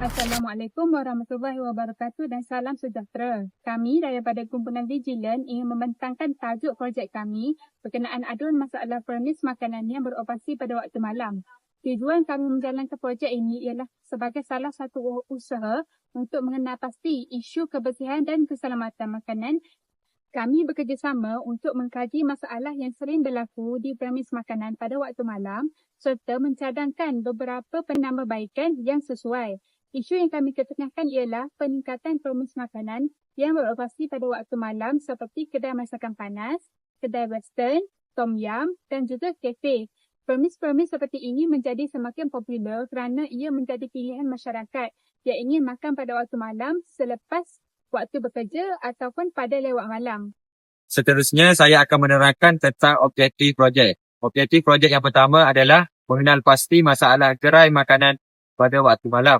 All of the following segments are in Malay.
Assalamualaikum warahmatullahi wabarakatuh dan salam sejahtera. Kami daripada Kumpulan Vigilan ingin membentangkan tajuk projek kami berkenaan aduan masalah furnis makanan yang beroperasi pada waktu malam. Tujuan kami menjalankan projek ini ialah sebagai salah satu usaha untuk mengenal pasti isu kebersihan dan keselamatan makanan. Kami bekerjasama untuk mengkaji masalah yang sering berlaku di premis makanan pada waktu malam serta mencadangkan beberapa penambahbaikan yang sesuai. Isu yang kami ketengahkan ialah peningkatan premis makanan yang beroperasi pada waktu malam seperti kedai masakan panas, kedai western, tom yum dan juga kafe. Premis-premis seperti ini menjadi semakin popular kerana ia menjadi pilihan masyarakat yang ingin makan pada waktu malam selepas waktu bekerja ataupun pada lewat malam. Seterusnya, saya akan menerangkan tentang objektif projek. Objektif projek yang pertama adalah mengenal pasti masalah gerai makanan pada waktu malam.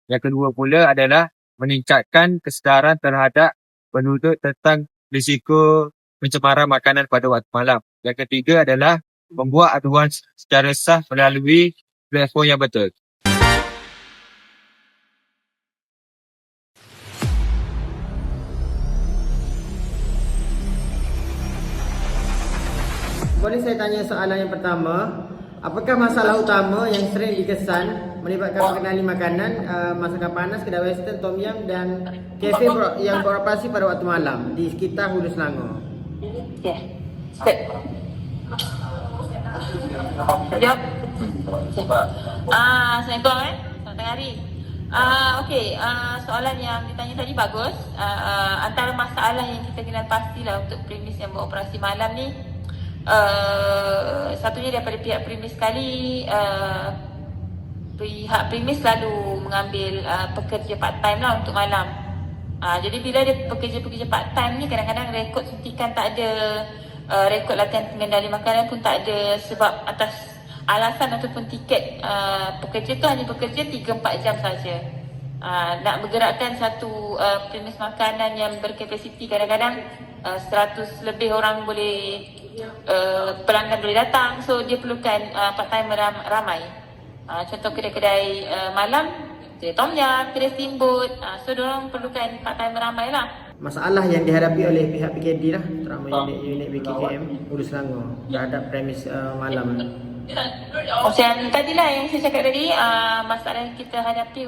Yang kedua pula adalah meningkatkan kesedaran terhadap penduduk tentang risiko pencemaran makanan pada waktu malam. Yang ketiga adalah membuat aduan secara sah melalui platform yang betul. Boleh saya tanya soalan yang pertama? Apakah masalah utama yang sering dikesan melibatkan pengenali makanan, masakan panas, kedai western, tom yum dan kafe yang beroperasi pada waktu malam di sekitar Hulu Selangor? Okay. Step. Jawab. Assalamualaikum selamat tengah hari. Soalan yang ditanya tadi bagus. Antara masalah yang kita kenal pastilah untuk premis yang beroperasi malam ni, satunya daripada pihak premis sekali, pihak premis selalu mengambil pekerja part time lah untuk malam. Jadi bila dia pekerja-pekerja part time ni, kadang-kadang rekod suntikan tak ada, rekod latihan pengendali makanan pun tak ada, sebab atas alasan ataupun tiket pekerja tu hanya bekerja 3-4 jam saja. Nak bergerakkan satu premis makanan yang berkapasiti kadang-kadang 100 lebih orang boleh, pelanggan boleh datang, so dia perlukan part-timer ramai. Contoh kedai-kedai malam, kedai tom yum, kedai steamboat, so diorang perlukan part-timer ramai lah. Masalah yang dihadapi oleh pihak PKD lah, terutama unit BKKM Hulu Selangor terhadap premis malam. Yang tadilah yang saya cakap tadi, masalah yang kita hadapi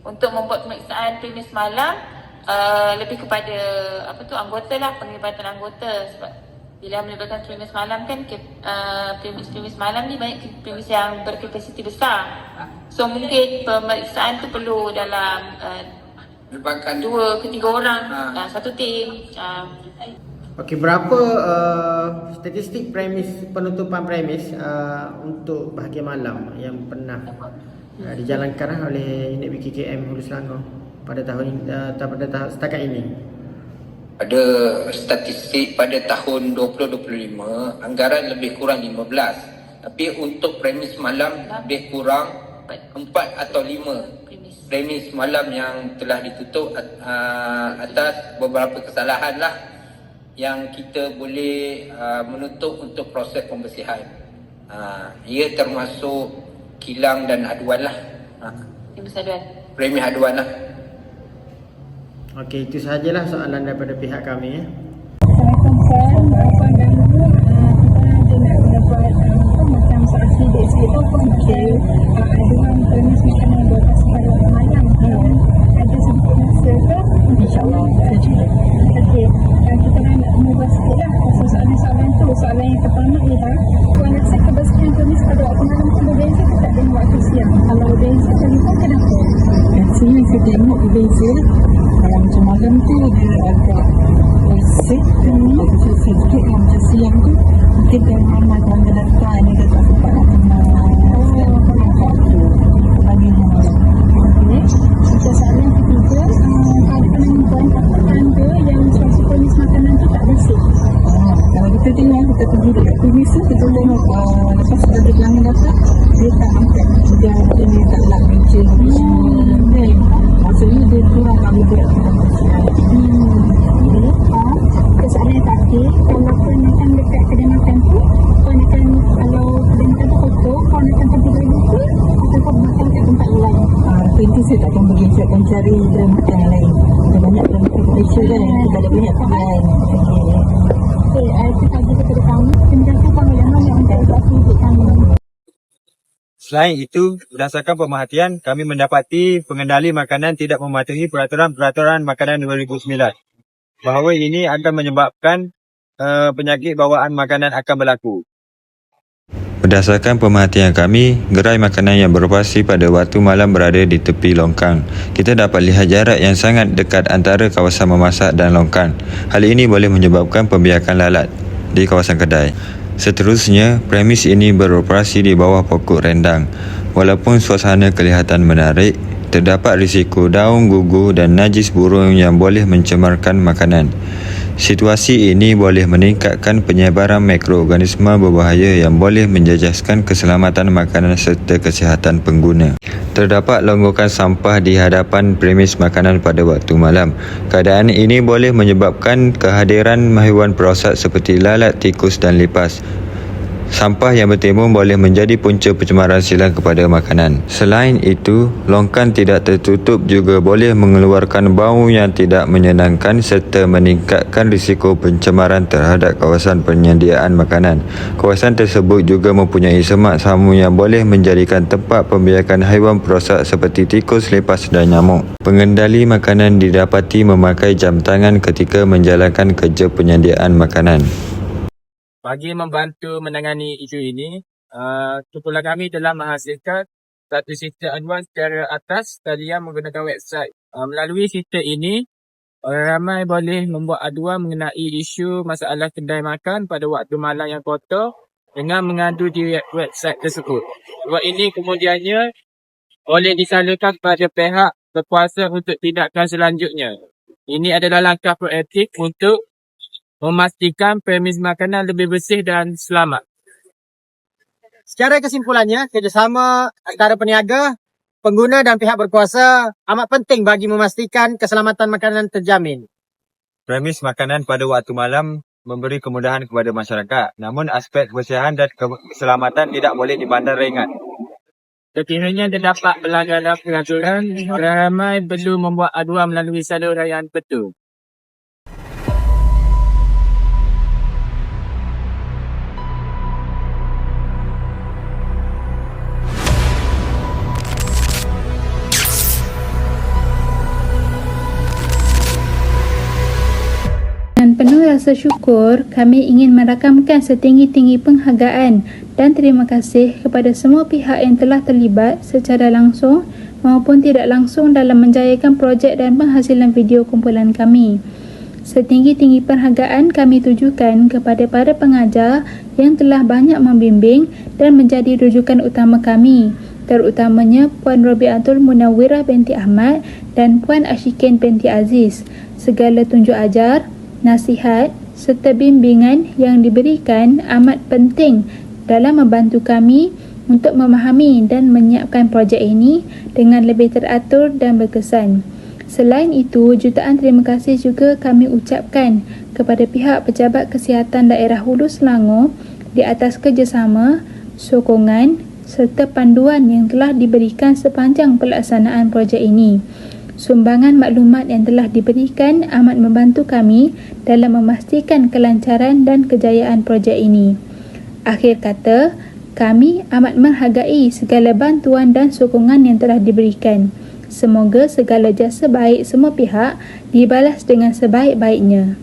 untuk membuat pemeriksaan premis malam, lebih kepada anggota lah, penglibatan anggota. Sebab bila melibatkan premis malam kan, premis malam ni banyak premis yang berkapasiti besar, so mungkin pemeriksaan tu perlu dalam 2 ke 3 orang, satu tim. Okey, berapa statistik premis, penutupan premis untuk bahagian malam yang pernah dijalankan oleh unit BKKM Hulu Selangor pada setakat ini? Pada statistik pada tahun 2025, anggaran lebih kurang 15. Tapi untuk premis malam lebih kurang 4 atau 5 premis malam yang telah ditutup atas beberapa kesalahan lah, yang kita boleh menutup untuk proses pembersihan. Ia termasuk kilang dan aduan lah. Premis aduan lah. Okey, itu sahajalah soalan daripada pihak kami. Assalamualaikum, apa ganggu kita nak dapat macam saksi dek sikit pun okey. Aduan premis makanan yang beroperasi pada waktu malam, ada sedikit masa ke? InsyaAllah saya cuba. Okey, kita nak mengubah sikit lah pasal soalan tu. Soalan yang pertama ialah, tuan rasa kebersihan premis pada waktu malam tu berbeza ke tak dengan waktu siang? Kalau berbeza, kenapa? Rasanya saya tengok berbeza. Kalau macam malam tu dia agak safe, agak sedikit. Kalau macam siang tu mungkin dia ramai orang datang, dia tak sempat nak kenal. Okey, soalan ketiga, pada penentuan apa tanda yang pergi dekat TV tu, kita tengok lepas ada pelanggan datang, dia tak angkat. Dia tak nak bincang semua. Maksudnya dia kurang kami berat. Soalan yang tadi, kalau kau makan dekat kedai makan tu, kau makan, kalau kedai makan tu kotor, kau makan tempat lain ke? Atau kau makan kat tempat lain? Itu saya tak akan pergi, saya akan cari kedai makan yang lain. Ada banyak kedai makan Malaysia kan, kita ada banyak kedai. Okey, itu saja kepada kami. Terima kasih Panglima untuk aktiviti kami. Selain itu, berdasarkan pemerhatian, kami mendapati pengendali makanan tidak mematuhi peraturan makanan 2009. Bahawa ini akan menyebabkan penyakit bawaan makanan akan berlaku. Berdasarkan pemerhatian kami, gerai makanan yang beroperasi pada waktu malam berada di tepi longkang. Kita dapat lihat jarak yang sangat dekat antara kawasan memasak dan longkang. Hal ini boleh menyebabkan pembiakan lalat di kawasan kedai. Seterusnya, premis ini beroperasi di bawah pokok rendang. Walaupun suasana kelihatan menarik, terdapat risiko daun gugur dan najis burung yang boleh mencemarkan makanan. Situasi ini boleh meningkatkan penyebaran mikroorganisma berbahaya yang boleh menjejaskan keselamatan makanan serta kesihatan pengguna. Terdapat longgokan sampah di hadapan premis makanan pada waktu malam. Keadaan ini boleh menyebabkan kehadiran haiwan perosak seperti lalat, tikus dan lipas. Sampah yang bertimbun boleh menjadi punca pencemaran silang kepada makanan. Selain itu, longkang tidak tertutup juga boleh mengeluarkan bau yang tidak menyenangkan serta meningkatkan risiko pencemaran terhadap kawasan penyediaan makanan. Kawasan tersebut juga mempunyai semak samu yang boleh menjadikan tempat pembiakan haiwan perosak seperti tikus, lipas dan nyamuk. Pengendali makanan didapati memakai jam tangan ketika menjalankan kerja penyediaan makanan. Bagi membantu menangani isu ini, kumpulan kami telah menghasilkan satu sistem aduan secara atas talian menggunakan website. Melalui sistem ini, orang ramai boleh membuat aduan mengenai isu masalah kedai makan pada waktu malam yang kotor dengan mengadu di website tersebut. Buat ini kemudiannya boleh disalurkan kepada pihak berkuasa untuk tindakan selanjutnya. Ini adalah langkah proaktif untuk memastikan premis makanan lebih bersih dan selamat. Secara kesimpulannya, kerjasama antara peniaga, pengguna dan pihak berkuasa amat penting bagi memastikan keselamatan makanan terjamin. Premis makanan pada waktu malam memberi kemudahan kepada masyarakat. Namun aspek kebersihan dan keselamatan tidak boleh dipandang ringan. Sekiranya terdapat pelanggaran peraturan, orang ramai perlu membuat aduan melalui saluran yang betul. Dengan penuh rasa syukur, kami ingin merakamkan setinggi-tinggi penghargaan dan terima kasih kepada semua pihak yang telah terlibat secara langsung maupun tidak langsung dalam menjayakan projek dan penghasilan video kumpulan kami. Setinggi-tinggi penghargaan kami tujukan kepada para pengajar yang telah banyak membimbing dan menjadi rujukan utama kami, terutamanya Puan Robiatul Munawwirah binti Ahmad dan Puan Ashikin binti Aziz. Segala tunjuk ajar, nasihat serta bimbingan yang diberikan amat penting dalam membantu kami untuk memahami dan menyiapkan projek ini dengan lebih teratur dan berkesan. Selain itu, jutaan terima kasih juga kami ucapkan kepada pihak Pejabat Kesihatan Daerah Hulu Selangor di atas kerjasama, sokongan serta panduan yang telah diberikan sepanjang pelaksanaan projek ini. Sumbangan maklumat yang telah diberikan amat membantu kami dalam memastikan kelancaran dan kejayaan projek ini. Akhir kata, kami amat menghargai segala bantuan dan sokongan yang telah diberikan. Semoga segala jasa baik semua pihak dibalas dengan sebaik-baiknya.